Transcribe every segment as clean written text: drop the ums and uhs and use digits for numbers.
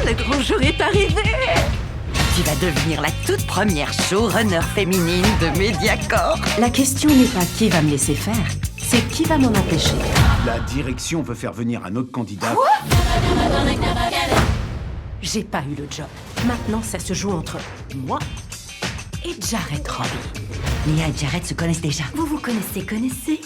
le grand jour est arrivé. Tu vas devenir la toute première showrunner féminine de Mediacorp. La question n'est pas qui va me laisser faire, c'est qui va m'en empêcher. La direction veut faire venir un autre candidat. J'ai pas eu le job. Maintenant, ça se joue entre moi et Jared Robbie. Nia et Jared se connaissent déjà. Vous vous connaissez.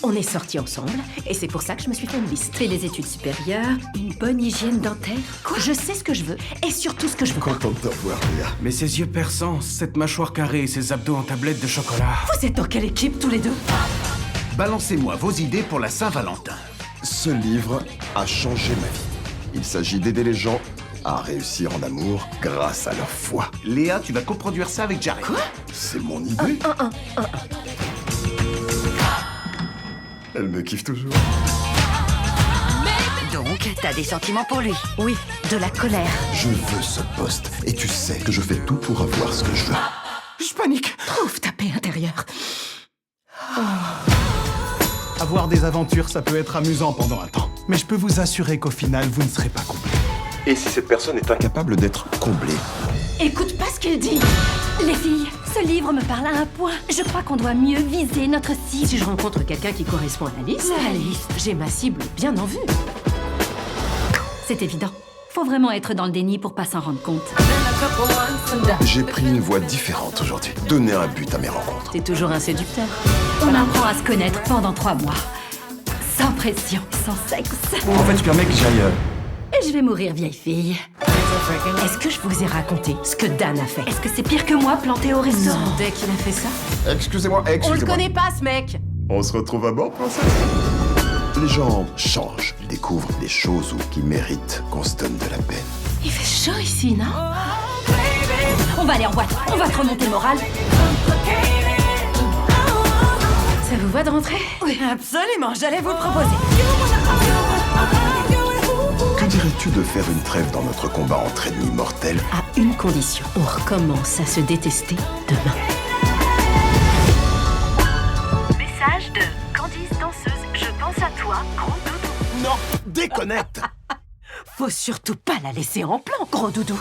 On est sortis ensemble et c'est pour ça que je me suis fait une liste. Fait des études supérieures, une bonne hygiène dentaire. Quoi? Je sais ce que je veux et surtout ce que je veux. Content de te revoir, Léa. Mais ses yeux perçants, cette mâchoire carrée et ses abdos en tablette de chocolat. Vous êtes dans quelle équipe tous les deux? Balancez-moi vos idées pour la Saint-Valentin. Ce livre a changé ma vie. Il s'agit d'aider les gens à réussir en amour grâce à leur foi. Léa, tu vas coproduire ça avec Jared. Quoi? C'est mon idée. Elle me kiffe toujours. Donc, t'as des sentiments pour lui. Oui, de la colère. Je veux ce poste et tu sais que je fais tout pour avoir ce que je veux. Je panique. Trouve ta paix intérieure. Avoir des aventures, ça peut être amusant pendant un temps. Mais je peux vous assurer qu'au final, vous ne serez pas complet. Et si cette personne est incapable d'être comblée? Écoute pas ce qu'il dit. Les filles, ce livre me parle à un point. Je crois qu'on doit mieux viser notre cible. Si je rencontre quelqu'un qui correspond à la liste, j'ai ma cible bien en vue. C'est évident. Faut vraiment être dans le déni pour pas s'en rendre compte. J'ai pris une voie différente aujourd'hui. Donner un but à mes rencontres. T'es toujours un séducteur. On apprend à se connaître pendant 3 mois. Sans pression, sans sexe. En fait, je permets que j'aille... Et je vais mourir vieille fille. Est-ce que je vous ai raconté ce que Dan a fait? Est-ce que c'est pire que moi planté au restaurant? Non, dès qu'il a fait ça. Excusez-moi. On le connaît pas, ce mec. On se retrouve à bord, princesse? Les gens changent, ils découvrent des choses qui méritent qu'on se donne de la peine. Il fait chaud ici, non? On va aller en boîte. On va te remonter le moral. Ça vous va de rentrer? Oui, absolument, j'allais vous le proposer. Que dirais-tu de faire une trêve dans notre combat entre ennemis mortels? À une condition. On recommence à se détester demain. Message de Candice danseuse, je pense à toi, gros doudou. Non, déconnecte. Faut surtout pas la laisser en plan, gros doudou.